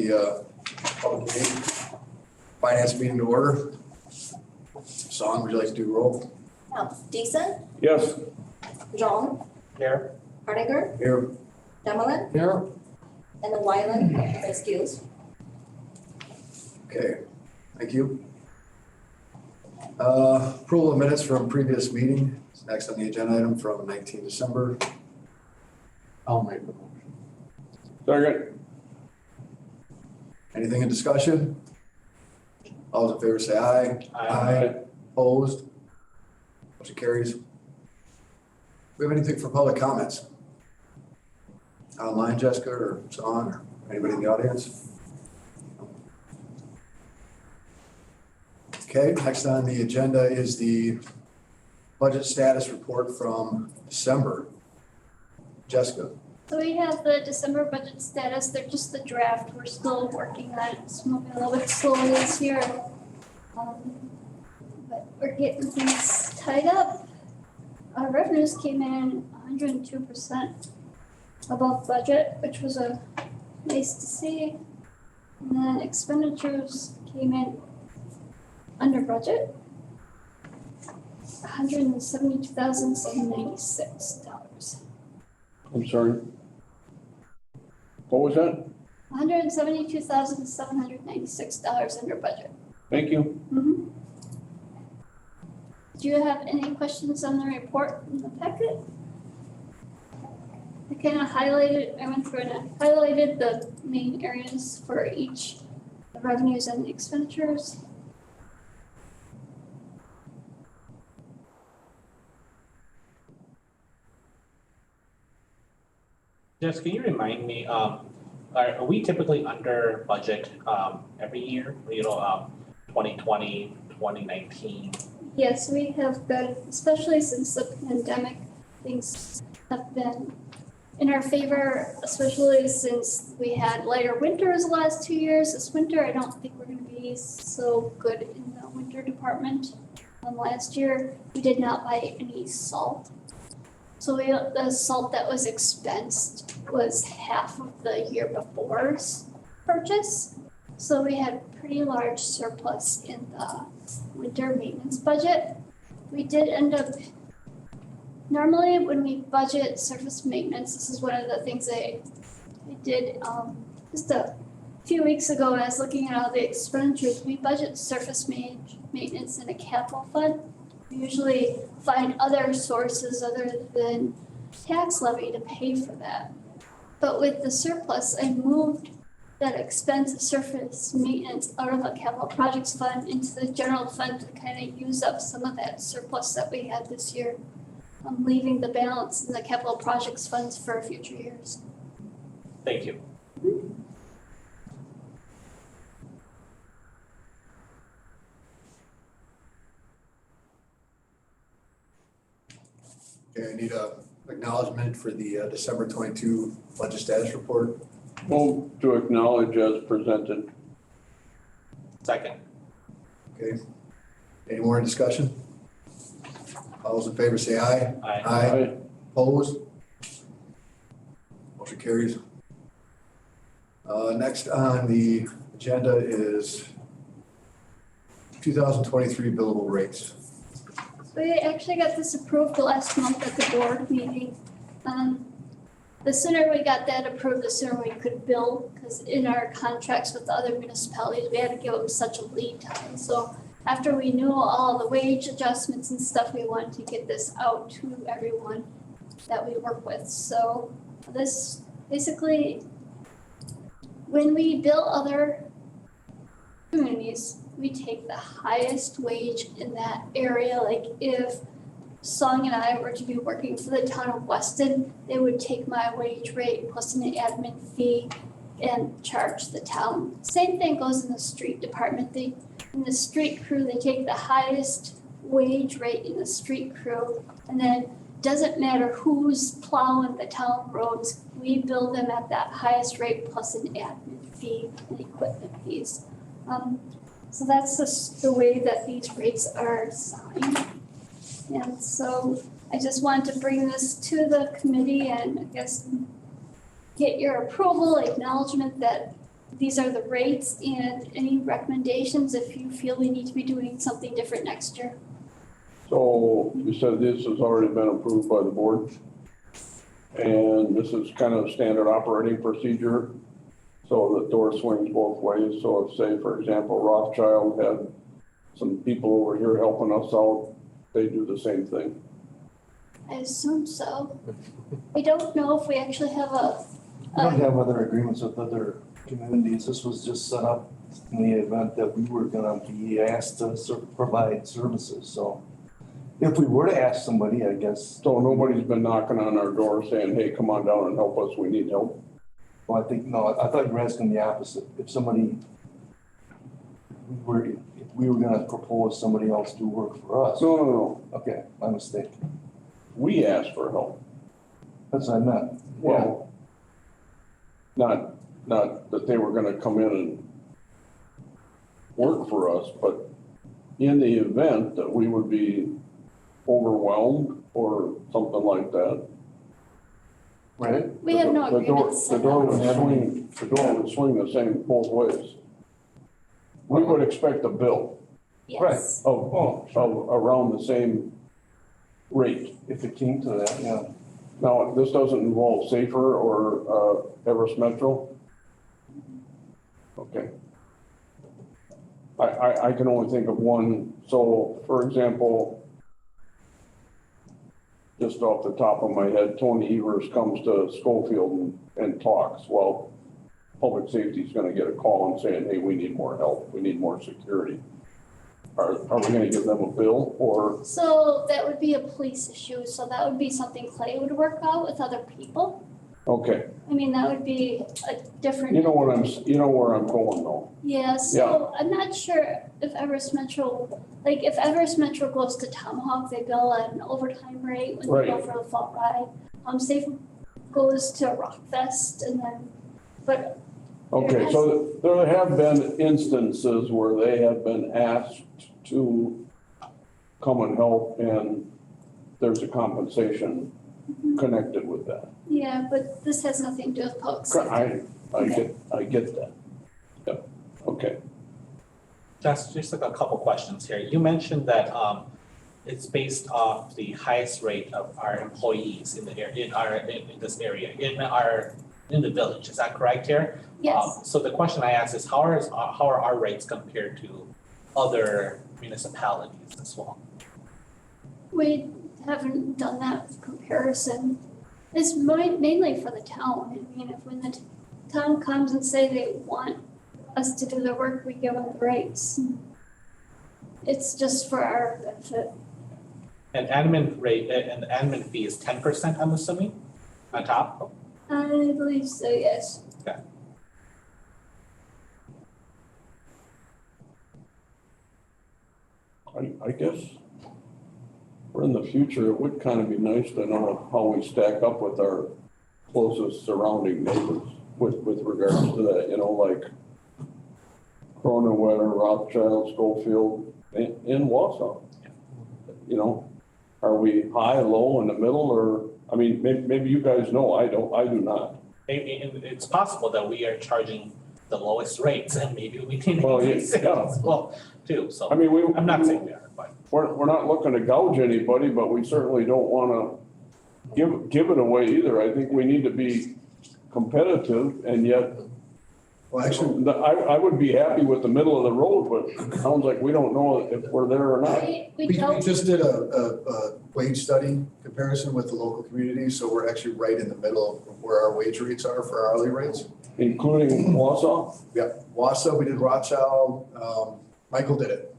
the public meeting, finance meeting to order. Song, would you like to do roll? Decent, Yes. John, Here. Hardinger, Here. Demlin, Here. and then Wyland, excuse. Okay, thank you. Approval of minutes from previous meeting. It's next on the agenda item from 19 December. I'll make the motion. Second. Anything in discussion? All those in favor say aye. Aye. Opposed? Motion carries. Do we have anything for public comments? Online, Jessica, or Song, or anybody in the audience? Okay, next on the agenda is the budget status report from December. Jessica. So we have the December budget status, they're just the draft, we're still working on it, it's moving a little bit slowly this year. But we're getting things tied up. Our revenues came in 102% above budget, which was nice to see. And then expenditures came in under budget, $172,796. I'm sorry. What was that? $172,796 under budget. Thank you. Do you have any questions on the report in the packet? I kind of highlighted, I went through and I highlighted the main areas for each, the revenues and the expenditures. Jess, can you remind me, are we typically under budget every year? 2020, 2019? Yes, we have been, especially since the pandemic, things have been in our favor, especially since we had lighter winters the last 2 years. This winter, I don't think we're going to be so good in the winter department. Last year, we did not buy any salt. So the salt that was expensed was half of the year before's purchase. So we had pretty large surplus in the winter maintenance budget. We did end up, normally when we budget surface maintenance, this is one of the things I did just a few weeks ago when I was looking at all the expenditures. We budget surface maintenance in a capital fund. We usually find other sources other than tax levy to pay for that. But with the surplus, I moved that expense of surface maintenance out of a capital projects fund into the general fund to kind of use up some of that surplus that we had this year. I'm leaving the balance in the capital projects funds for future years. Thank you. Okay, I need a acknowledgement for the December 22 budget status report. Move to acknowledge as presented. Second. Okay. Any more discussion? All those in favor say aye. Aye. Opposed? Motion carries. Next on the agenda is 2023 billable rates. We actually got this approved last month at the board meeting. The sooner we got that approved, the sooner we could bill, because in our contracts with the other municipalities, we had to give them such a lead time. So after we knew all the wage adjustments and stuff, we wanted to get this out to everyone that we work with. So this basically, when we bill other communities, we take the highest wage in that area. Like if Song and I were to be working for the town of Weston, they would take my wage rate plus an admin fee and charge the town. Same thing goes in the street department. In the street crew, they take the highest wage rate in the street crew, and then doesn't matter who's plowing the town roads, we bill them at that highest rate plus an admin fee and equipment fees. So that's the way that these rates are assigned. And so I just wanted to bring this to the committee and I guess get your approval, acknowledgement that these are the rates and any recommendations if you feel we need to be doing something different next year. So you said this has already been approved by the board? And this is kind of standard operating procedure? So the door swings both ways. So if, say, for example, Rothschild had some people over here helping us out, they do the same thing? I assume so. I don't know if we actually have We don't have other agreements with other communities. This was just set up in the event that we were gonna be asked to provide services, so. If we were to ask somebody, I guess, So nobody's been knocking on our door saying, hey, come on down and help us, we need help? well, I think, no, I thought you were asking the opposite. If somebody, if we were gonna propose somebody else do work for us. No. Okay, my mistake. We asked for help. That's what I meant. Well, not that they were gonna come in and work for us, but in the event that we would be overwhelmed or something like that. Right? we have no The door- agreements The set door up. would swing the same both ways. We would expect a bill Yes. of around the same rate. If it came to that, yeah. Now, this doesn't involve Safer or Everest Metro? Okay. I can only think of one. So, for example, just off the top of my head, Tony Evers comes to Schofield and talks. Well, public safety is gonna get a call and saying, hey, we need more help, we need more security. Are we gonna give them a bill or? So that would be a police issue, so that would be something Clay would work out with other people. Okay, I mean, that would be a different. you know where I'm going though. Yeah, so I'm not sure if Everest Metro, like if Everest Metro goes to Tomahawk, they bill at an overtime rate when they go Right. for the fall ride. Safe goes to Rockfest and then, but Okay, so there have been instances where they have been asked to come and help and there's a compensation connected with that. yeah, but this has nothing to do with public safety. I get that. Yep, okay. Just like a couple questions here. You mentioned that it's based off the highest rate of our employees in the area, in this area, in the village. Is that correct here? Yes, So the question I ask is how are our rates compared to other municipalities as well? we haven't done that comparison. It's mainly for the town. I mean, if when the town comes and say they want us to do the work, we give them the rates. It's just for our benefit. And admin rate and the admin fee is 10%, I'm assuming, on top? I believe so, yes. I guess for in the future, it would kind of be nice to know how we stack up with our closest surrounding neighbors with regards to that, you know, like Croninwetter, Rothschild, Schofield, in Wausau. You know, are we high, low, in the middle, or, I mean, maybe you guys know, I do not. It's possible that we are charging the lowest rates and maybe we need to Well, increase it yeah. as well, too, so. I mean, I'm not saying we are, but. We're not looking to gouge anybody, but we certainly don't wanna give it away either. I think we need to be competitive and yet, Well, actually, I would be happy with the middle of the road, but it sounds like we don't know if we're there or not. We we don't, just did a wage study comparison with the local communities, so we're actually right in the middle of where our wage rates are for our hourly rates. Including Wausau? Yeah, Wausau, we did Rothschild, Michael did it.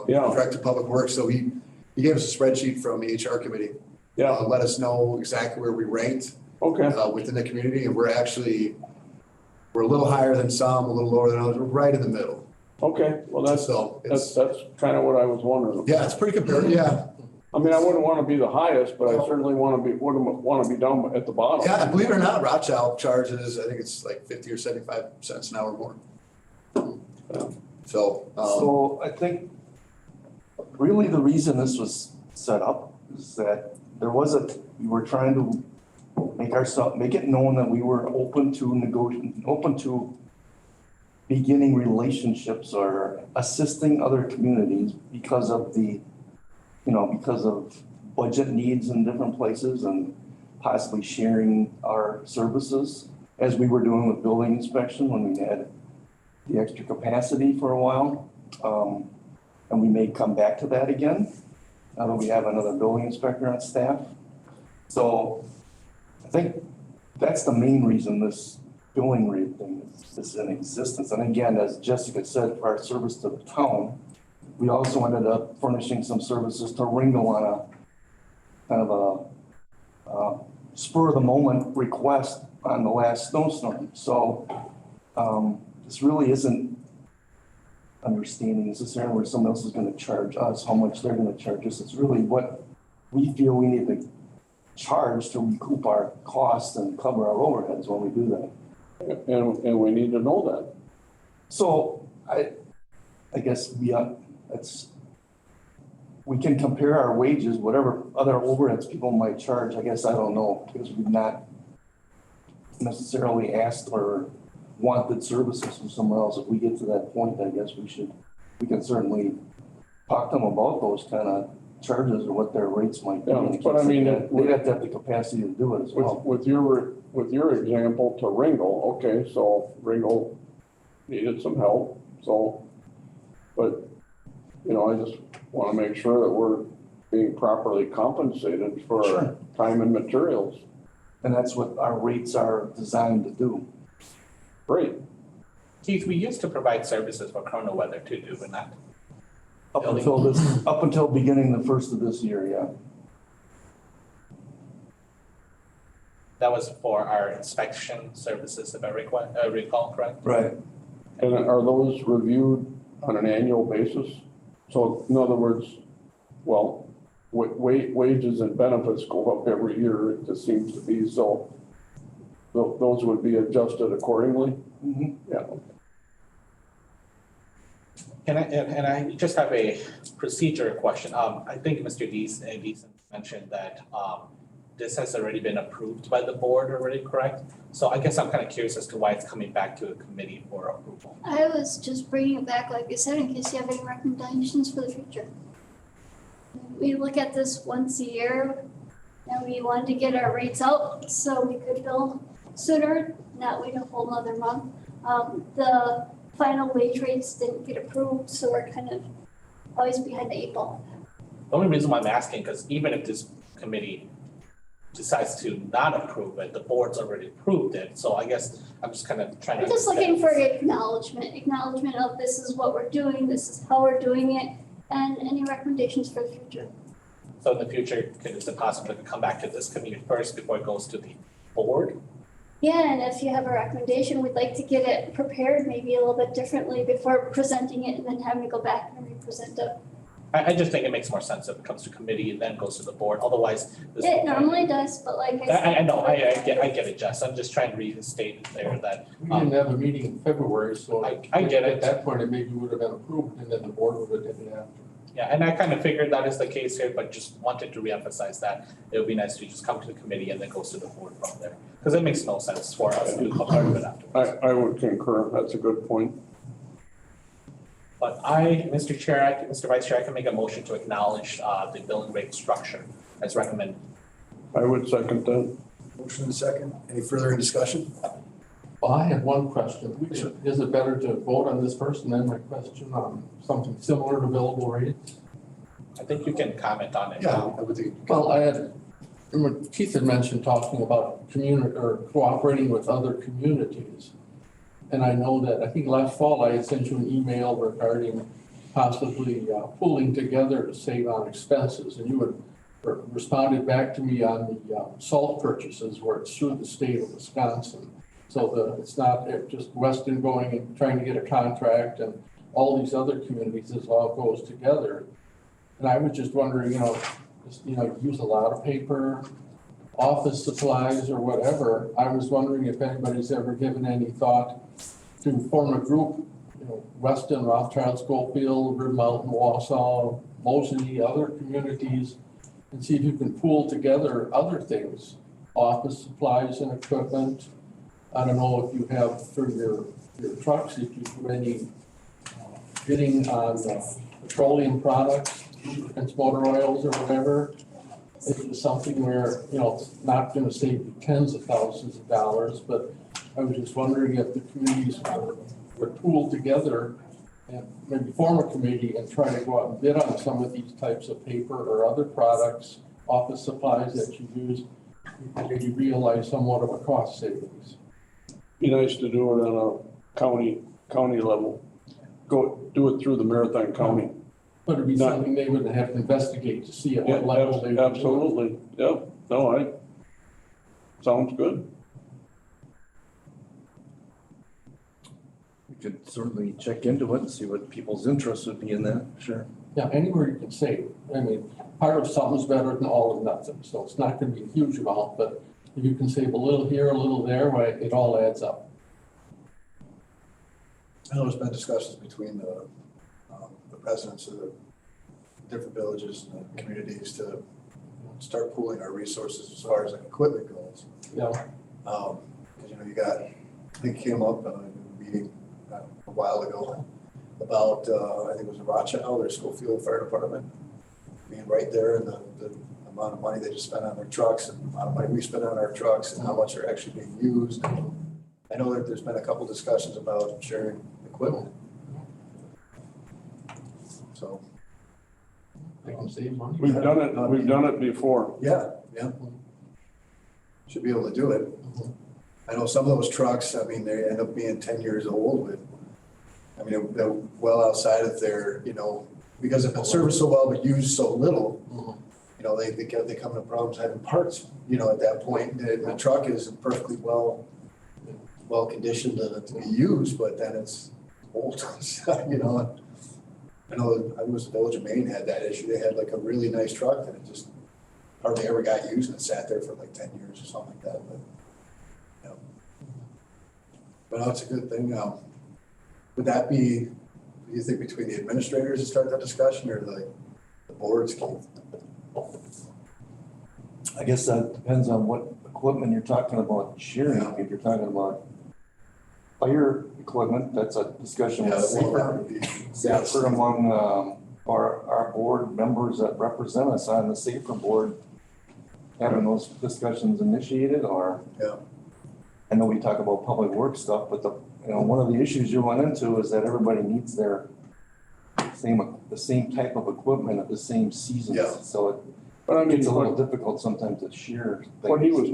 Yeah. Director of Public Works, so he gave us a spreadsheet from the HR committee. Yeah, Let us know exactly where we ranked okay, within the community, and we're a little higher than some, a little lower than others, we're right in the middle. okay, well, that's So it's, kind of what I was wondering. yeah, it's pretty comparative, yeah. I mean, I wouldn't want to be the highest, but I certainly wouldn't want to be down at the bottom. Yeah, and believe it or not, Rothschild charges, I think it's like 50 or 75 cents an hour more. So, So I think really the reason this was set up is that we were trying to make it known that we were open to beginning relationships or assisting other communities because of because of budget needs in different places and possibly sharing our services as we were doing with building inspection when we had the extra capacity for a while. And we may come back to that again, now that we have another building inspector on staff. So I think that's the main reason this billing rate thing is in existence. And again, as Jessica said, for our service to the town, we also ended up furnishing some services to Ringo on a kind of a spur of the moment request on the last snowstorm. So this really isn't understanding necessarily where someone else is going to charge us, how much they're going to charge us. It's really what we feel we need to charge to recoup our costs and cover our overheads when we do that. And we need to know that. So I guess we can compare our wages, whatever other overheads people might charge. I guess I don't know, because we've not necessarily asked or wanted services from somewhere else. If we get to that point, I guess we can certainly talk to them about those kind of charges or what their rates might be. Yeah, but I mean, they'd have to have the capacity to do it as well. With your example to Ringo, okay, so Ringo needed some help, so, but, I just want to make sure that we're being properly compensated for Sure. time and materials. And that's what our rates are designed to do. Great. Keith, we used to provide services for chrono weather too, do we not? Up until beginning the first of this year, yeah. That was for our inspection services, if I recall correct? Right. And are those reviewed on an annual basis? So in other words, well, wages and benefits go up every year, it just seems to be, so those would be adjusted accordingly? Mm-hmm. Yeah. And I just have a procedure question. I think Mr. Deason mentioned that this has already been approved by the board already, correct? So I guess I'm kind of curious as to why it's coming back to a committee for approval. I was just bringing it back, like I said, in case you have any recommendations for the future. We look at this once a year, and we wanted to get our rates out so we could bill sooner, not wait a whole nother month. The final wage rates didn't get approved, so we're kind of always behind the eight ball. The only reason why I'm asking, because even if this committee decides to not approve it, the board's already approved it. So I guess I'm just kind of trying to. We're just looking for acknowledgement of this is what we're doing, this is how we're doing it, and any recommendations for the future. So in the future, is it possible to come back to this committee first before it goes to the board? Yeah, and if you have a recommendation, we'd like to get it prepared maybe a little bit differently before presenting it and then having to go back and represent it. I just think it makes more sense if it comes to committee and then goes to the board. Otherwise, this. It normally does, but like I said. I know, I get it, Jess. I'm just trying to restate it there that. We didn't have a meeting in February, so. I get it. At that point, it maybe would have been approved and then the board would have did it after. Yeah, and I kind of figured that is the case here, but just wanted to reemphasize that. It would be nice to just come to the committee and then goes to the board from there. Because it makes no sense for us to do part of it afterwards. I would concur, that's a good point. But Mr. Vice Chair, I can make a motion to acknowledge the billing rate structure as recommended. I would second that. Motion and second. Any further discussion? Well, I have one question. Is it better to vote on this first and then my question on something similar to billable rates? I think you can comment on it Yeah, now. I would think. Well, Keith had mentioned talking about community or cooperating with other communities. And I know that, I think last fall I had sent you an email regarding possibly pooling together to save on expenses. And you had responded back to me on the salt purchases where it's through the state of Wisconsin. So it's not just Weston going and trying to get a contract and all these other communities, this all goes together. And I was just wondering, use a lot of paper, office supplies or whatever. I was wondering if anybody's ever given any thought to form a group, Weston, Rothschild, Schofield, Rib Mountain, Wausau, Moseley, other communities, and see if you can pool together other things, office supplies and equipment. I don't know if you have for your your trucks, if you do any bidding on petroleum products, and motor oils or whatever. This is something where, it's not gonna save you tens of thousands of dollars, but I was just wondering if the committees were pooled together and maybe form a committee and try to go out and bid on some of these types of paper or other products, office supplies that you use, you can maybe realize somewhat of a cost savings. Be nice to do it on a county level. Do it through the Marathon County. But it'd be something they would have to investigate to see at what level they would do it. Absolutely, yep, no, sounds good. We could certainly check into it and see what people's interest would be in that, sure. Yeah, anywhere you can save. I mean, part of something's better than all of nothing, so it's not gonna be a huge amount, but if you can save a little here, a little there, well, it all adds up. I know there's been discussions between the presidents of the different villages and the communities to start pooling our resources as far as like equipment goes. Yeah. Cause you got, I think it came up in a meeting a while ago about, I think it was in Rochester, or Schofield Fire Department, being right there and the amount of money they just spend on their trucks and the amount of money we spend on our trucks and how much are actually being used. I know that there's been a couple discussions about sharing equipment. So. They can save money. We've done it before. Yeah. Should be able to do it. I know some of those trucks, I mean, they end up being 10 years old with, I mean, they're well outside of their, because they've been serviced so well but used so little, they come into problems having parts, at that point. The truck is perfectly well conditioned to be used, but then it's old, I know, I was the Village of Maine had that issue. They had like a really nice truck that it just hardly ever got used and it sat there for like 10 years or something like that, but, But no, it's a good thing. Would that be, do you think, between the administrators to start that discussion or the boards, Keith? I guess that depends on what equipment you're talking about sharing. If you're talking about fire equipment, that's a discussion with safer among our board members that represent us on the safer board, having those discussions initiated, or I know we talk about public works stuff, but one of the issues you run into is that everybody needs the same type of equipment at the same season. Yeah. So But I mean, it's a little difficult sometimes to share. What he was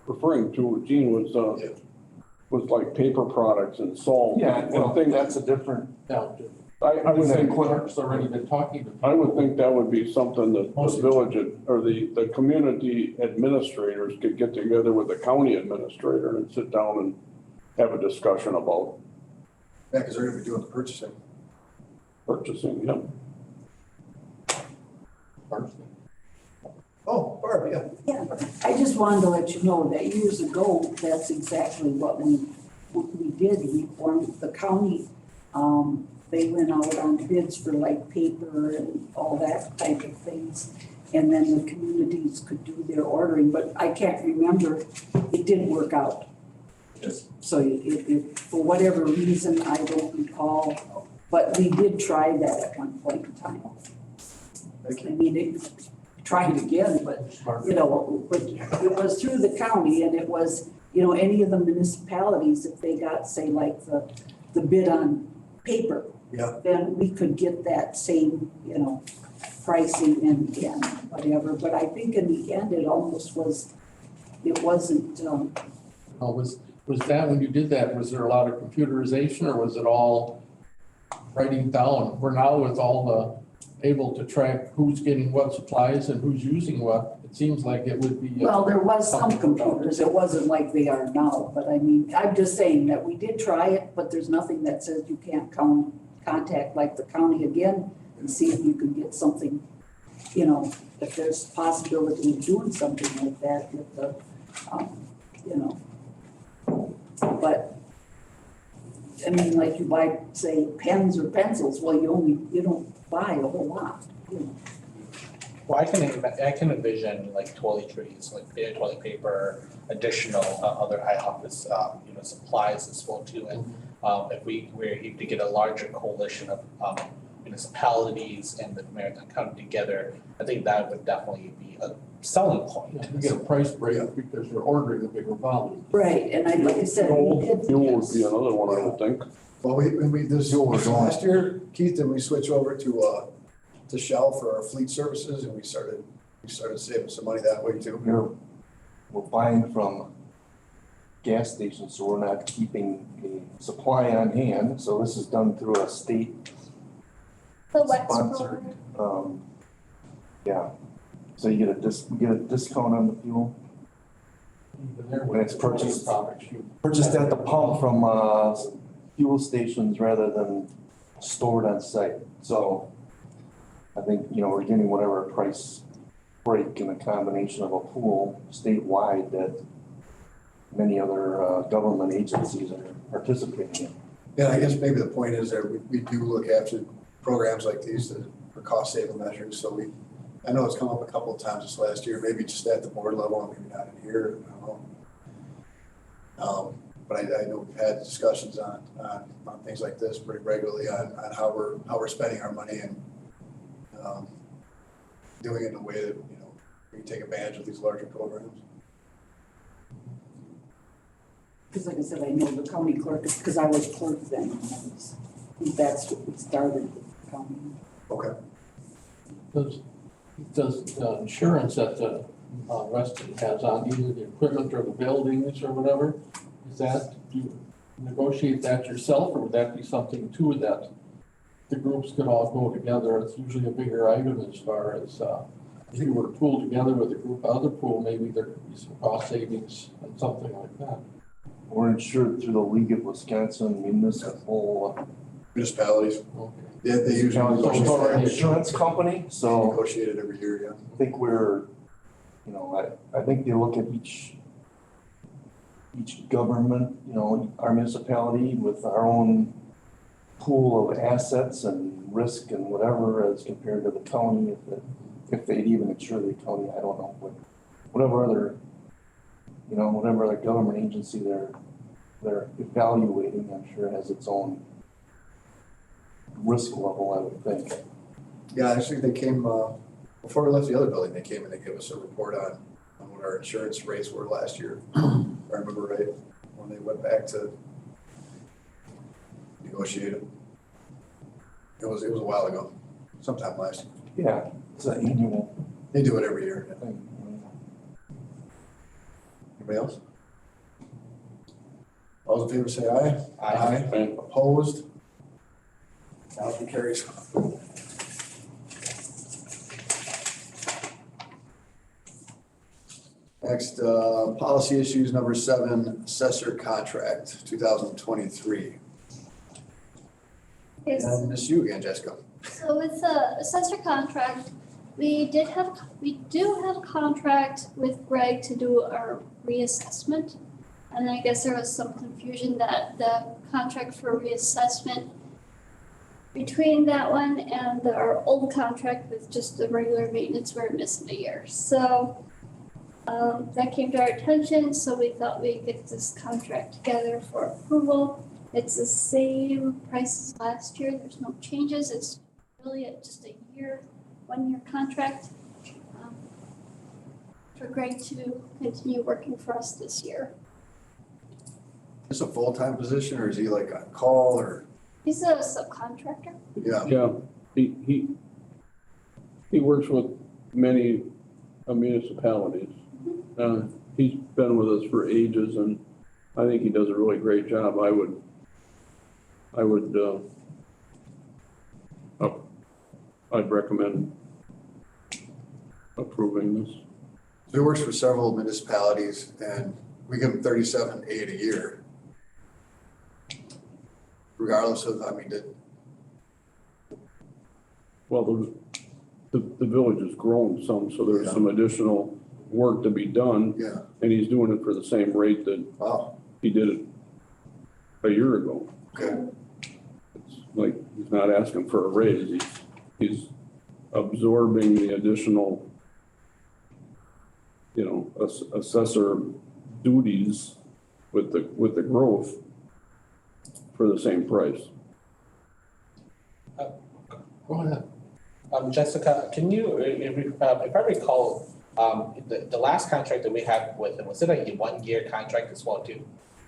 referring to, Gene, was like paper products and salt. Yeah, well, that's a different. I would think Clerk's already been talking to people. I would think that would be something that the village or the community administrators could get together with the county administrator and sit down and have a discussion about. Yeah, because they're gonna be doing the purchasing. Purchasing, yeah. Oh, Barb, yeah. Yeah, I just wanted to let you know that years ago, that's exactly what we did. We formed the county. They went out on bids for like paper and all that type of things. And then the communities could do their ordering, but I can't remember, it didn't work out. So it, for whatever reason, I don't recall, but we did try that at one point in time. I mean, it tried again, but it was through the county, and it was, any of the municipalities, if they got, say, like the bid on paper, then we could get that same, pricing and whatever. But I think in the end, it almost was, it wasn't. Was that when you did that, was there a lot of computerization, or was it all writing down? We're now with all able to track who's getting what supplies and who's using what. It seems like it would be. Well, there was some computers. It wasn't like they are now, but I mean, I'm just saying that we did try it, but there's nothing that says you can't contact like the county again and see if you can get something, if there's possibility of doing something like that with the, but I mean, like you buy, say, pens or pencils, well, you don't buy a whole lot, Well, I can envision like toiletries, like toilet paper, additional other high office, supplies as well too. And if we were able to get a larger coalition of municipalities and the Maritime County together, I think that would definitely be a selling point. Yeah, you get a price break because you're ordering a bigger volume. Right, and like I said, we did. Fuel would be another one, I would think. Well, this last year, Keith, did we switch over to Shell for our fleet services and we started saving some money that way too. We're buying from gas stations, so we're not keeping a supply on hand. So this is done through a state The Wex sponsored. program. Yeah, so you get a discount on the fuel. Even there When it's purchased. products, you Purchased at the pump from fuel stations rather than stored on site. So I think, we're getting whatever price break in a combination of a pool statewide that many other government agencies are participating in. Yeah, I guess maybe the point is that we do look after programs like these for cost saving measures. So I know it's come up a couple of times this last year, maybe just at the board level and maybe not in here, I don't know. But I know we've had discussions on things like this pretty regularly on how we're spending our money and doing it in a way that, we can take advantage of these larger programs. Because like I said, I know the county clerk, because I was clerk then, and that's what we started with the county. Okay. Does the insurance that the Weston has on either the equipment or the buildings or whatever, do you negotiate that yourself, or would that be something too that the groups could all go together? It's usually a bigger item as far as, if you were to pool together with a group, other pool, maybe there could be some cost savings and something like that. We're insured through the League of Wisconsin Municipal Municipalities, Okay. yeah, they usually Insurance Company, so negotiate it every year, yeah. I think we're, I think they look at each government, our municipality with our own pool of assets and risk and whatever as compared to the county, if they'd even insure the county, I don't know, but whatever other government agency they're evaluating, I'm sure has its own risk level, I would think. Yeah, actually, they came, before we left the other building, they came and they gave us a report on what our insurance rates were last year. If I remember right, when they went back to negotiate it. It was a while ago, sometime last year. Yeah, it's an annual They do it every year. thing. Anybody else? All those in favor say aye. Aye. Opposed? Motion carries. Next, policy issues number 7, assessor contract, 2023. Yes. And it's you again, Jessica. So with the assessor contract, we do have a contract with Greg to do our reassessment. And I guess there was some confusion that the contract for reassessment between that one and our old contract with just the regular maintenance, we're missing a year. So that came to our attention, so we thought we'd get this contract together for approval. It's the same price as last year, there's no changes, it's really just a 1-year contract for Greg to continue working for us this year. Is this a full-time position or is he like on call or? He's a subcontractor. Yeah, Yeah, he works with many municipalities. He's been with us for ages and I think he does a really great job. I'd recommend approving this. so he works for several municipalities and we give him $37,800 a year. Regardless of, Well, the village has grown some, so there's some additional work to be done. yeah, And he's doing it for the same rate that wow, he did it a year ago. okay, It's like, he's not asking for a raise, he's absorbing the additional, you know, assessor duties with the growth for the same price. Go ahead. Jessica, can you, if I recall, the last contract that we had with them, was it a 1-year contract as well too?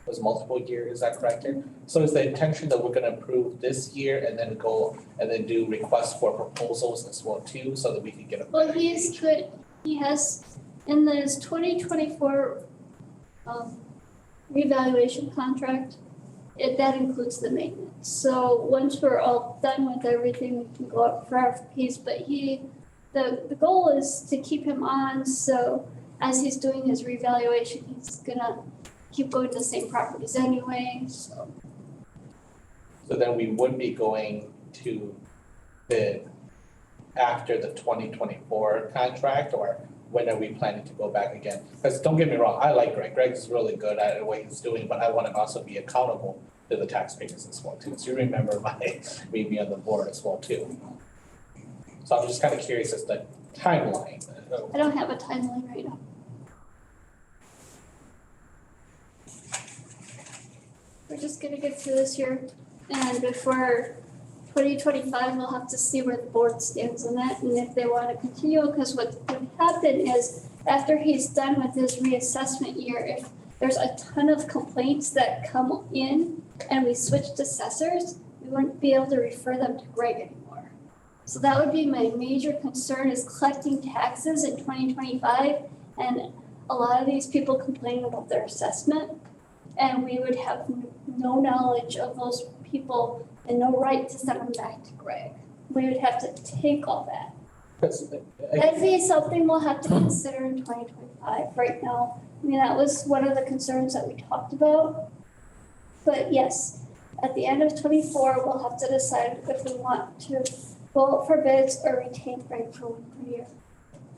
It was multiple year, is that correct here? So is the intention that we're gonna approve this year and then go and then do requests for proposals as well too, so that we can get a Well, better gauge? he has, in this 2024 revaluation contract, that includes the maintenance. So once we're all done with everything, we can go up for RFPs, but the goal is to keep him on, so as he's doing his revaluation, he's gonna keep going to the same properties anyway, so. So then we would be going to bid after the 2024 contract, or when are we planning to go back again? Because don't get me wrong, I like Greg. Greg is really good at what he's doing, but I want to also be accountable to the taxpayers as well too. So you remember me being on the board as well too. So I'm just kind of curious as to timeline. I don't have a timeline right now. We're just gonna get through this year, and before 2025, we'll have to see where the board stands on that, and if they wanna continue, because what would happen is, after he's done with his reassessment year, if there's a ton of complaints that come in and we switch to assessors, we wouldn't be able to refer them to Greg anymore. So that would be my major concern, is collecting taxes in 2025, and a lot of these people complaining about their assessment, and we would have no knowledge of those people and no right to send them back to Greg. We would have to take all that. That'd be something we'll have to consider in 2025. Right now, I mean, that was one of the concerns that we talked about. But yes, at the end of 24, we'll have to decide if we want to go out for bids or retain Greg for 1 more year.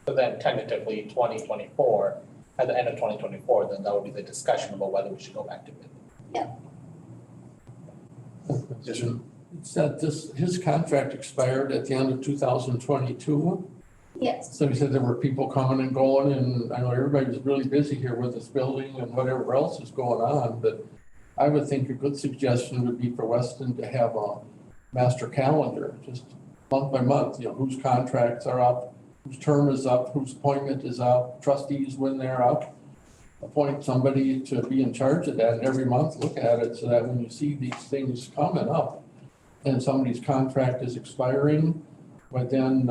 So then tentatively 2024, at the end of 2024, then that would be the discussion about whether we should go back to bid. Yes, sir. It said his contract expired at the end of 2022. Yes. So he said there were people coming and going, and I know everybody was really busy here with this building and whatever else is going on, but I would think a good suggestion would be for Weston to have a master calendar, just month by month, you know, whose contracts are up, whose term is up, whose appointment is up, trustees when they're up. Appoint somebody to be in charge of that, and every month look at it, so that when you see these things coming up and somebody's contract is expiring, but then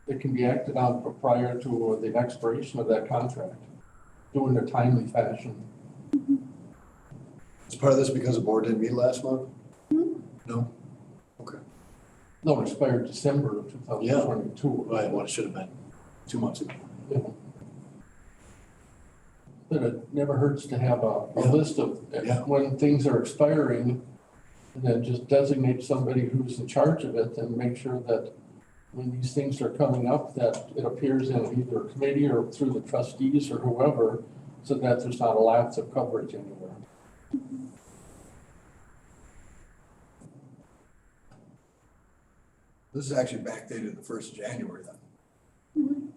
it can be acted on prior to the expiration of that contract, do it in a timely fashion. Is part of this because the board didn't meet last month? Mhm. No? Okay. No, it expired December of 2022. Right, well, it should have been 2 months ago. Yeah. But it never hurts to have a Yeah. list of, Yeah. when things are expiring, and then just designate somebody who's in charge of it and make sure that when these things are coming up, that it appears in either a committee or through the trustees or whoever, so that there's not a lapse of coverage anywhere. This is actually backdated the 1st of January then. Mhm.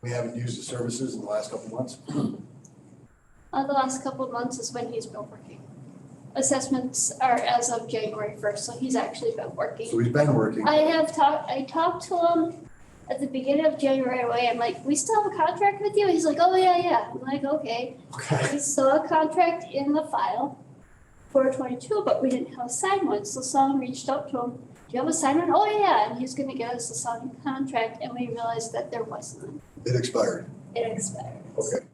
We haven't used the services in the last couple of months. The last couple of months is when he's been working. Assessments are as of January 1st, so he's actually been working. So he's been working. I talked to him at the beginning of January, I'm like, we still have a contract with you? He's like, oh, yeah. I'm like, okay. Okay. We saw a contract in the file for 22, but we didn't have a signed one. So someone reached out to him, do you have a signed one? Oh, yeah, and he's gonna get us a signed contract, and we realized that there was none. It expired. It expired. Okay.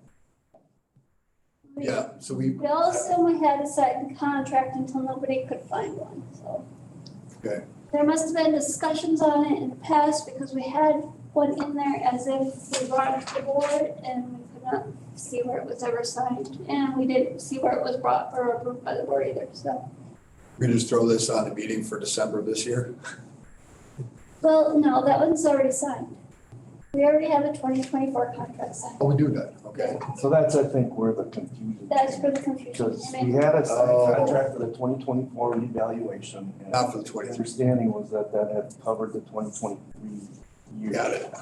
Yeah, so we. We all assumed we had a signed contract until nobody could find one, so. Okay. There must have been discussions on it in the past because we had one in there as if we brought it to the board and we could not see where it was ever signed. And we didn't see where it was brought or approved by the board either, so. We just throw this on the meeting for December of this year? Well, no, that one's already signed. We already have a 2024 contract signed. Oh, we do that, okay. So that's, I think, where the confusion. That's for the confusion. Because I we mean, had a signed Oh. contract for the 2024 revaluation. and Not for the the 23. understanding was that that had covered the 2023 year. Got it.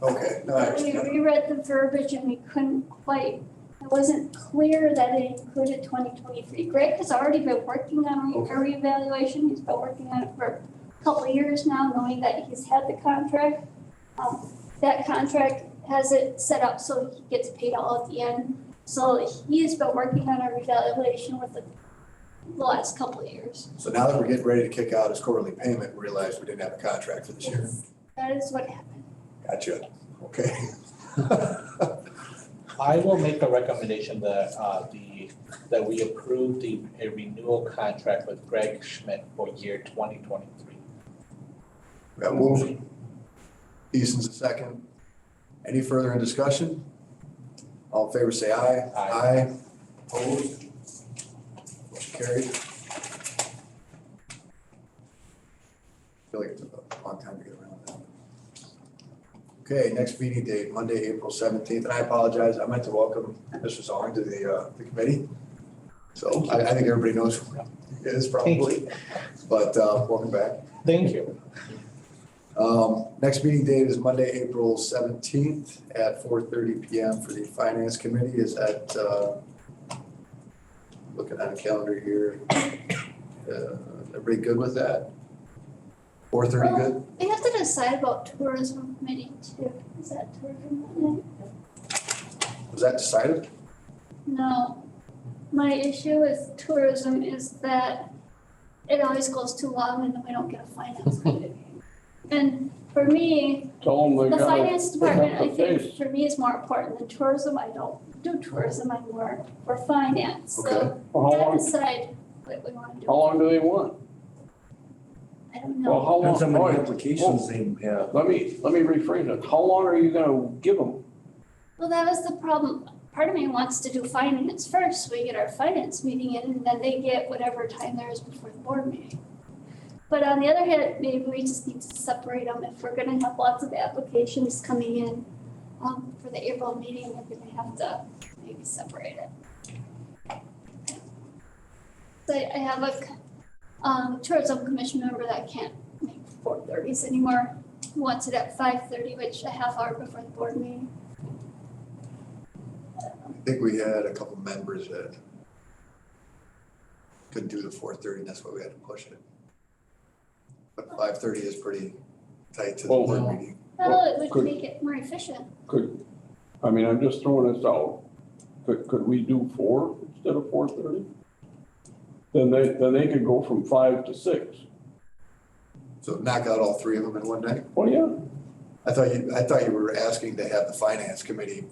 Okay, no, I We understand. reread the verbiage and we couldn't quite, it wasn't clear that it included 2023. Greg has already been working on Okay. a reevaluation. He's been working on it for a couple of years now, knowing that he's had the contract. That contract has it set up so he gets paid all at the end. So he has been working on a revaluation with the last couple of years. So now that we're getting ready to kick out his quarterly payment, we realized we didn't have a contract for this year. That is what happened. Gotcha, okay. I will make a recommendation that, that we approve a renewal contract with Greg Schmidt for year 2023. We got Wolf. Easton's a second. Any further in discussion? All in favor, say aye. Aye. Opposed? Motion carried. Feel like it took a long time to get around that. Okay, next meeting date, Monday, April 17th, and I apologize, I meant to welcome Mr. Zong to the committee. So I think everybody knows who it is probably, but welcome back. Thank you. Next meeting date is Monday, April 17th at 4:30 PM for the Finance Committee. Is that, looking at a calendar here, everybody good with that? 4:30 good? We have to decide about tourism committee too. Is that tourism Monday? Was that decided? No. My issue with tourism is that it always goes too long and then we don't get a finance committee. And for me, Tell them they the gotta finance pick up department, I the think pace. for me is more important than tourism. I don't do tourism, I'm more for finance. Okay. So Well, we how gotta long, decide what we wanna do. how long do they want? I don't Well, know. how long? Depends how all many right, applications they have. Let me rephrase it. How long are you gonna give them? Well, that was the problem. Part of me wants to do finance first, so we get our finance meeting in, and then they get whatever time there is before the board meeting. But on the other hand, maybe we just need to separate them. If we're gonna have lots of applications coming in, for the April meeting, we're gonna have to maybe separate it. So I have a, tourism commission member that can't make 4:30s anymore. He wants it at 5:30, which a half hour before the board meeting. I think we had a couple members that couldn't do the 4:30, and that's why we had to push it. But 5:30 is pretty tight to the Well, board meeting. Well, it would Could- make it more efficient. I'm just throwing this out. Could we do 4 instead of 4:30? Then they could go from 5 to 6. So knock out all three of them in one night? Well, yeah, I thought you were asking to have the finance committee,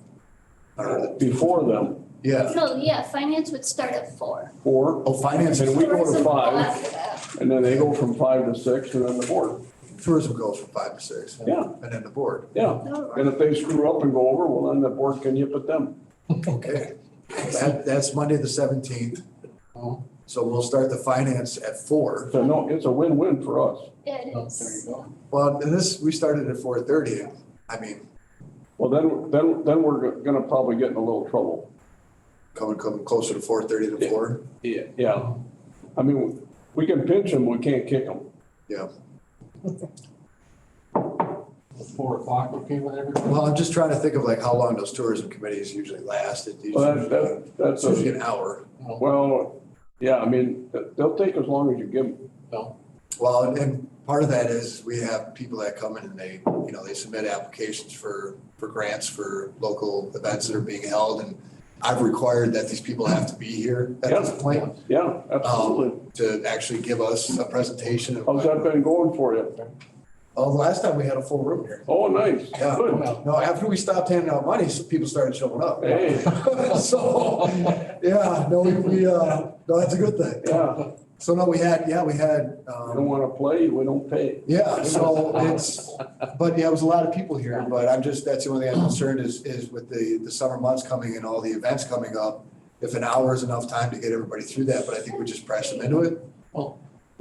or the, before them, yeah, No, yeah, finance would start at 4. 4, oh, finance, and we go to Tourism will 5, after that. and then they go from 5 to 6, and then the board. tourism goes from 5 to 6. Yeah. And then the board, Yeah, That'll work. and if they screw up and go over, well, then the board can yip at them. okay. That's Monday, the 17th. Oh. So we'll start the finance at 4. So no, it's a win-win for us. It Oh, is. there you go. Well, and this, we started at 4:30. I mean, Well, then we're gonna probably get in a little trouble. coming closer to 4:30 than 4. Yeah. I mean, we can pinch them, we can't kick them. Yeah. 4 o'clock, okay with everybody? Well, I'm just trying to think of like how long those tourism committees usually last. It's Well, usually, that's it's usually an hour. well, yeah, I mean, they'll take as long as you give them. No. Well, and part of that is we have people that come in and they, you know, they submit applications for grants for local events that are being held. And I've required that these people have to be here at this point Yeah, absolutely. to actually give us a presentation. of- How's that been going for you? Oh, the last time we had a full room here. Oh, nice, Yeah. good. No, after we stopped handing out money, some people started showing up. Hey, So, yeah, no, no, that's a good thing. yeah, So no, we had, we don't wanna play, we don't pay. yeah, so it's, but yeah, it was a lot of people here, but that's the only thing I'm concerned is with the summer months coming and all the events coming up. If an hour is enough time to get everybody through that, but I think we just press them into it.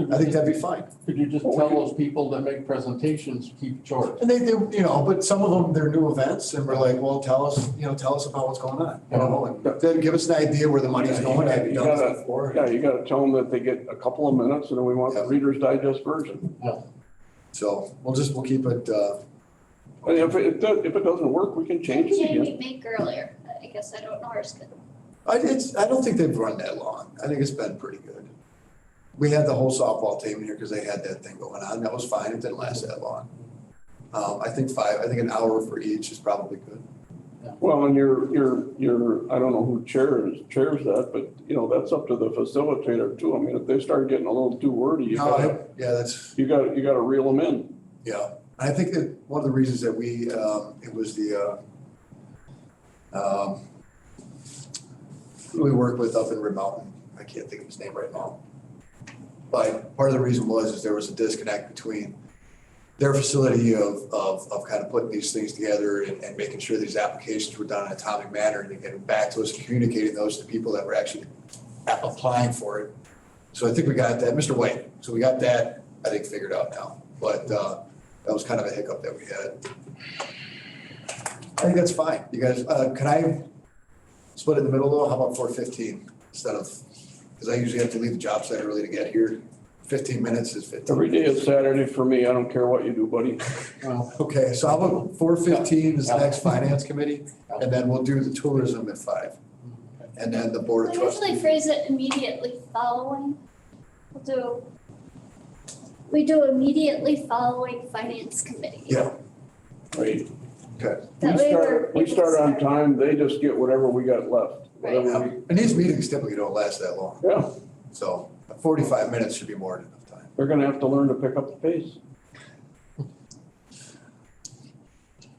I think that'd be fine. Could you just tell those people that make presentations, keep it short? And they, you know, but some of them, they're new events and we're like, well, tell us about what's going on, you know, and then give us an idea where the money's going. I've You done this gotta, before. yeah, you gotta tell them that they get a couple of minutes and then we want the Yeah. Reader's Digest version. So we'll keep it, And if it doesn't work, we can change it again. Jamie make earlier, I guess I don't know her schedule. I don't think they've run that long. I think it's been pretty good. We had the whole softball team here because they had that thing going on. That was fine. It didn't last that long. I think an hour for each is probably good. Well, and you're, I don't know who chairs that, but you know, that's up to the facilitator too. I mean, if they start getting a little too wordy, you gotta reel them in. Yeah. I think that one of the reasons that it was the, who we work with up in Red Mountain. I can't think of his name right now. But part of the reason is there was a disconnect between their facility of kind of putting these things together and making sure these applications were done in a timely manner and then getting back to us and communicating those to people that were actually applying for it. So I think we got that, Mr. White. So we got that, I think, figured out now. But that was kind of a hiccup that we had. I think that's fine. You guys, can I split it in the middle though? How about 4:15 instead of, because I usually have to leave the job site early to get here. 15 minutes is 15. Every day is Saturday for me. I don't care what you do, buddy. Okay, so how about 4:15 is the next finance committee, and then we'll do the tourism at 5. And then the board of We usually trustees. phrase it immediately following. We do immediately following finance committee. Yeah, Right. okay. That way We start on time. They just get whatever we got left. Right. Whatever we, And these meetings typically don't last that long, yeah, so 45 minutes should be more than enough time. they're gonna have to learn to pick up the pace.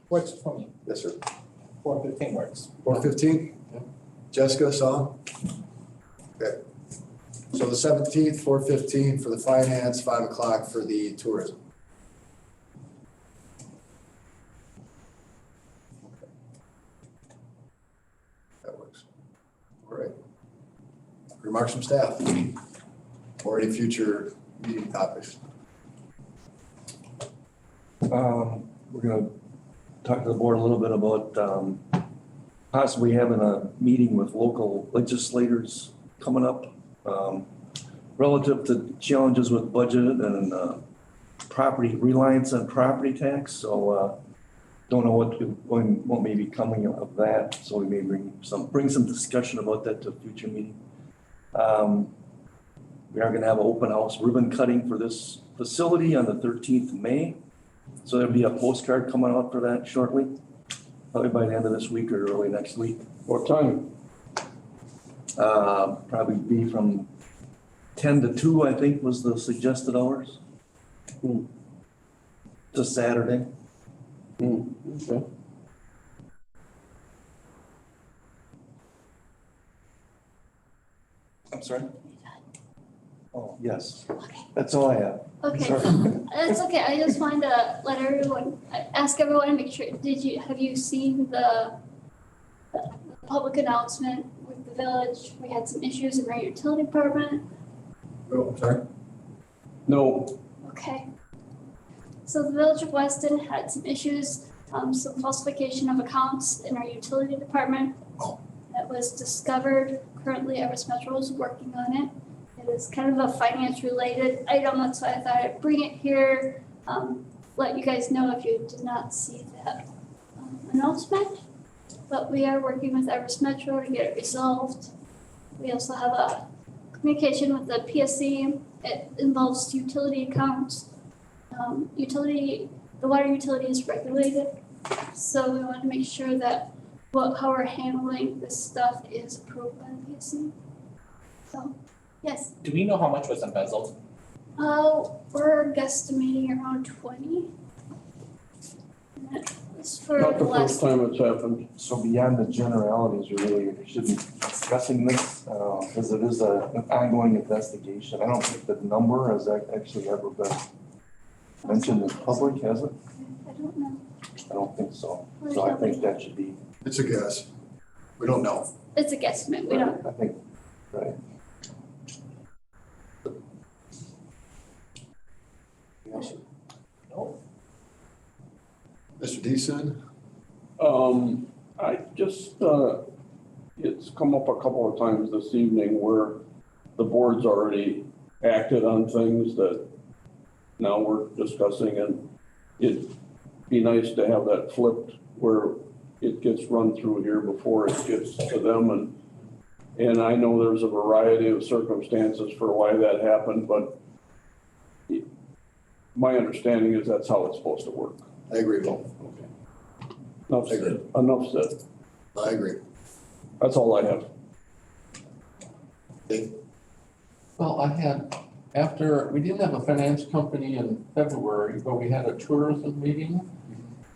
Works for me. Yes, sir. 4:15 works. 4:15? Jessica, Song? Okay. So the 17th, 4:15 for the finance, 5 o'clock for the tourism. That works. All right. Remarks from staff or any future meeting topics. We're gonna talk to the board a little bit about possibly having a meeting with local legislators coming up relative to challenges with budget and property, reliance on property tax. So don't know what may be coming of that. So we may bring some discussion about that to a future meeting. We are gonna have an open house ribbon cutting for this facility on the 13th of May. So there'll be a postcard coming out for that shortly, probably by the end of this week or early next week. What time? Probably be from 10 to 2, I think was the suggested hours. It's a Saturday. Okay. I'm sorry? Oh, yes. That's all I have. Okay, Sorry. that's okay. I just wanted to ask everyone to make sure, have you seen the public announcement with the village? We had some issues in our utility department. Oh, I'm sorry. No, Okay. So the village of Weston had some issues, some falsification of accounts in our utility department. Oh. That was discovered. Currently, Everest Metro is working on it. It is kind of a finance related item. That's why I thought I'd bring it here. Let you guys know if you did not see that announcement. But we are working with Everest Metro to get it resolved. We also have a communication with the PSC. It involves utility accounts. The water utility is regulated. So we want to make sure that how we're handling this stuff is approved by the PSC. So, yes. Do we know how much was embezzled? We're guesstimating around 20. And that was for not the the first last, time it's happened. So beyond the generalities, you really shouldn't be discussing this, because it is an ongoing investigation. I don't think the number has actually ever been mentioned in public, has it? I don't know. I don't think so. So I think that should be, It's a guess. We don't know. It's a guesstimate, we don't. I think, right. Mr. Deason? I just, it's come up a couple of times this evening where the board's already acted on things that now we're discussing, and it'd be nice to have that flipped where it gets run through here before it gets to them, and I know there's a variety of circumstances for why that happened, but my understanding is that's how it's supposed to work. I agree, So, okay. Enough said. Enough said. I agree. That's all I have. Dave? Well, I had, after, we didn't have a finance company in February, but we had a tourism meeting.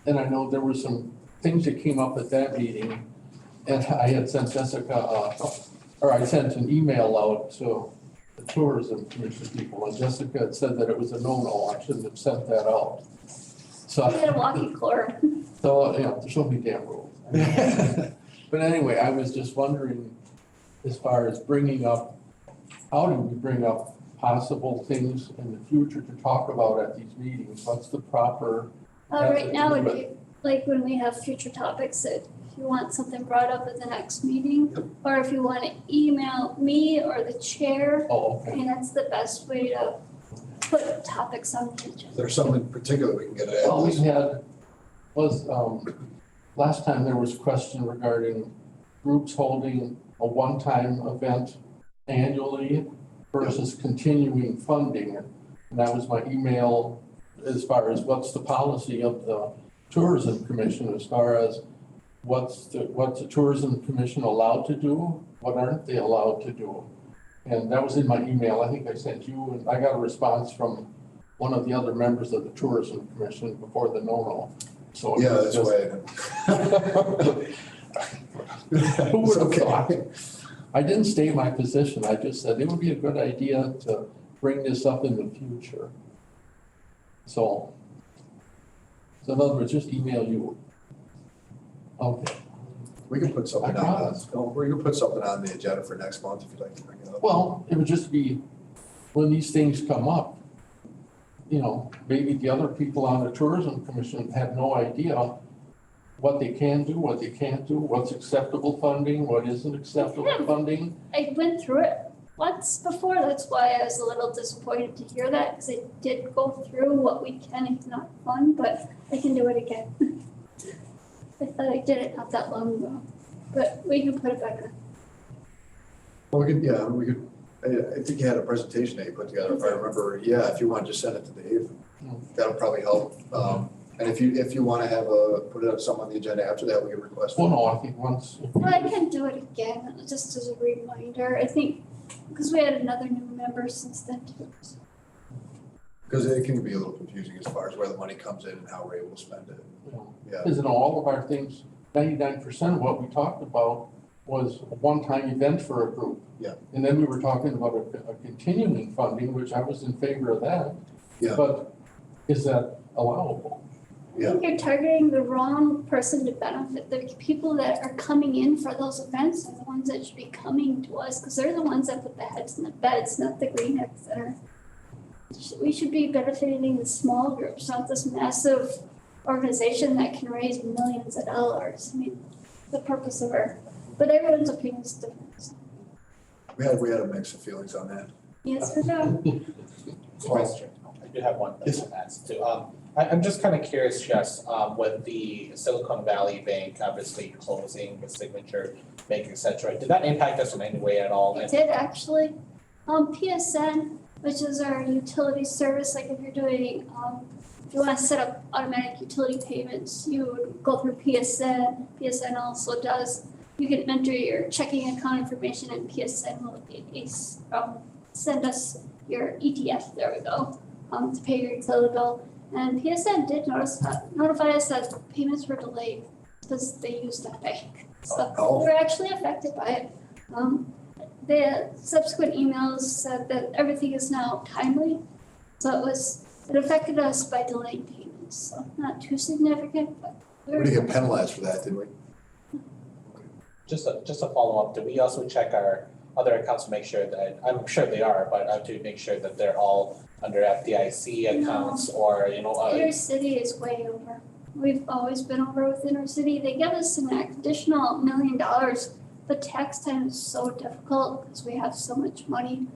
And I know there were some things that came up at that meeting. And I had sent Jessica, or I sent an email out to the tourism commission people. And Jessica had said that it was a no-no. I shouldn't have sent that out. So, We had a walkie quorum. so, you know, there's so many damn rules. But anyway, I was just wondering, as far as bringing up, how do we bring up possible things in the future to talk about at these meetings? What's the proper? Right now, would be like when we have future topics that if you want something brought up at the next meeting, or if you want to email me or the chair, Oh, I okay. mean, that's the best way to put topics on the agenda. Is there something in particular we can get at? Well, we had, last time there was a question regarding groups holding a one-time event annually versus continuing funding. And that was my email as far as what's the policy of the tourism commission, as far as what's the tourism commission allowed to do, what aren't they allowed to do? And that was in my email. I think I sent you, and I got a response from one of the other members of the tourism commission before the no-no. So Yeah, that's why. Who would have thought? I didn't state my position. I just said it would be a good idea to bring this up in the future. So in other words, just email you. Okay. We can put something I on, promise. we can put something on the agenda for next month if you'd like to bring it up. Well, it would just be, when these things come up, you know, maybe the other people on the tourism commission have no idea what they can do, what they can't do, what's acceptable funding, what isn't acceptable funding. I went through it once before, that's why I was a little disappointed to hear that, because I did go through what we can and cannot fund, but I can do it again. I thought I did it not that long ago, but we can put it back on. Well, we could, I think you had a presentation that you put together, if I remember. Yeah, if you want, just send it to Dave. That'll probably help. And if you want to have put it up something on the agenda after that, we can request it. Well, no, I think once. Well, I can do it again, just as a reminder, I think, because we had another new member since then too. Because it can be a little confusing as far as where the money comes in and how we're able to spend it. Yeah. Because in all of our things, 99% of what we talked about was a one-time event for a group. Yeah. And then we were talking about a continuing funding, which I was in favor of that. Yeah. But is that allowable? I think you're targeting the wrong person to benefit. The people that are coming in for those events are the ones that should be coming to us, because they're the ones that put the heads in the beds, not the greenheads that are. We should be benefiting the small groups, not this massive organization that can raise millions of dollars. I mean, the purpose of our, but everyone's opinion is different. So. We had a mix of feelings on that. Yes, we do. Question. I do have one Yes. thing to ask too. I'm just kind of curious, Jess, with the Silicon Valley Bank obviously closing, the Signature Bank, et cetera, did that impact us in any way at all? It did actually. PSN, which is our utility service, like if you're doing, if you want to set up automatic utility payments, you would go through PSN. PSN also does, you can enter your checking account information and PSN will send us your ETF, there we go, to pay your utility bill. And PSN did notify us that payments were delayed because they used that bank. So we were actually affected by it. The subsequent emails said that everything is now timely. So it affected us by delaying payments. So not too significant, but. We didn't get penalized for that, did we? Just a follow-up, do we also check our other accounts to make sure that, I'm sure they are, but to make sure that they're all under FDIC accounts or, Your city is way over. We've always been over with Intercity. They give us an additional $1 million, but tax time is so difficult because we have so much money.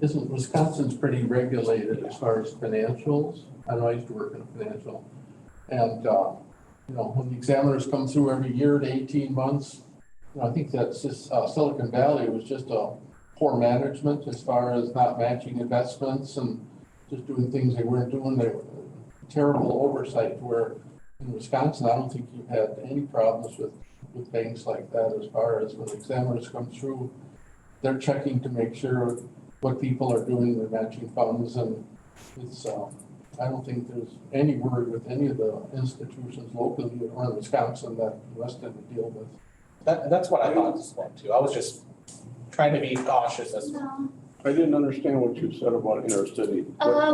Isn't Wisconsin's pretty regulated as far as financials? I know I used to work in financial. And, you know, when the examiners come through every year to 18 months, you know, I think that's just, Silicon Valley was just a poor management as far as not matching investments and just doing things they weren't doing. They were terrible oversight, where in Wisconsin, I don't think you've had any problems with banks like that as far as when examiners come through, they're checking to make sure what people are doing, they're matching funds, and it's, I don't think there's any worry with any of the institutions locally or in Wisconsin that Weston would deal with. That's what I thought as well too. I was just trying to be cautious as No. I didn't understand what you said about intercity.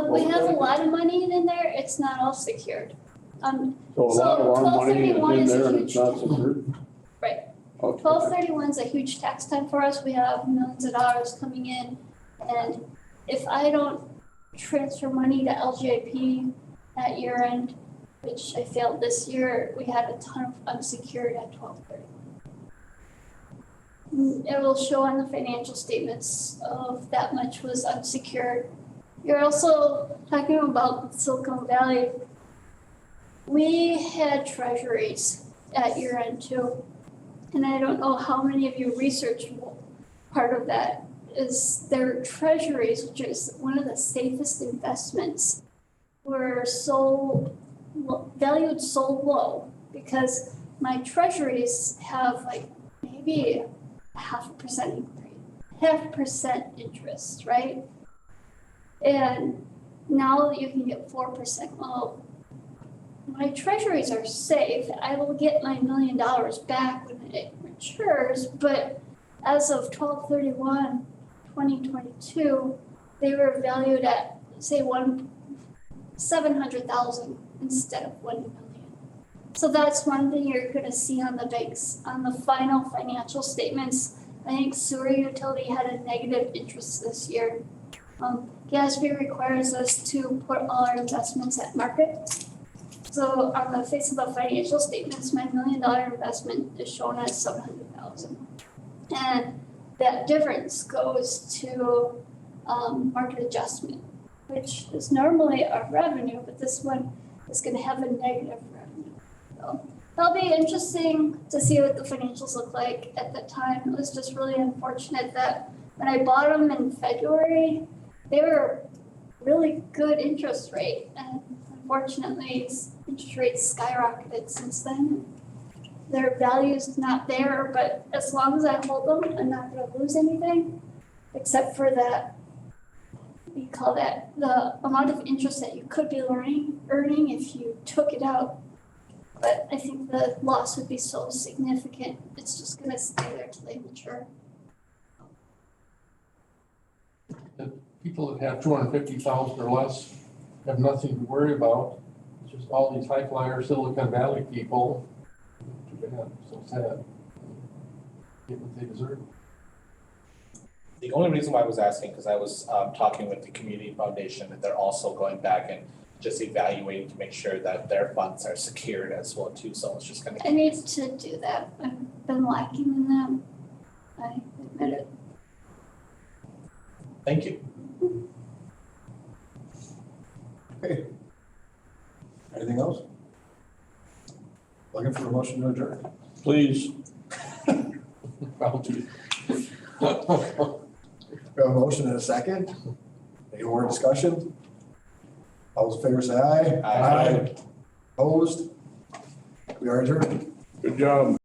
We have a lot of money in there. It's not all secured. So a lot of our money is 1231 in is a there and huge- it's not secured? Right. Okay. 1231 is a huge tax time for us. We have millions of dollars coming in. And if I don't transfer money to LGIP at year end, which I failed this year, we had a ton of unsecured at 1231. It will show on the financial statements of that much was unsecured. You're also talking about Silicon Valley. We had treasuries at year end too. And I don't know how many of you researched part of that is their treasuries, which is one of the safest investments, were valued so low because my treasuries have like maybe 0.5% interest, right? And now you can get 4%. Well, my treasuries are safe. I will get my $1 million back when it matures, but as of 12/31/2022, they were valued at, say, 700,000 instead of 1 million. So that's one thing you're gonna see on the banks, on the final financial statements. I think sewer utility had a negative interest this year. GASB requires us to put all our investments at market. So on the face of the financial statements, my $1 million investment is shown as 700,000. And that difference goes to market adjustment, which is normally a revenue, but this one is gonna have a negative revenue. So that'll be interesting to see what the financials look like at that time. It was just really unfortunate that when I bought them in February, they were really good interest rate. And unfortunately, interest rates skyrocketed since then. Their value is not there, but as long as I hold them, I'm not gonna lose anything, except for that, we call that the amount of interest that you could be earning if you took it out. But I think the loss would be so significant, it's just gonna stay there till they mature. People that have 250,000 or less have nothing to worry about. It's just all these high flyer Silicon Valley people. Too bad, so sad. Get what they deserve. The only reason why I was asking, because I was talking with the community foundation, that they're also going back and just evaluating to make sure that their funds are secured as well too, so it's just gonna. I need to do that, I've been lacking in that, I admit it. Thank you. Okay. Anything else? Looking for a motion to adjourn. Please. Bounty. We have a motion and a second. Any more discussion? All those in favor say aye. Aye. Opposed? We are adjourned. Good job.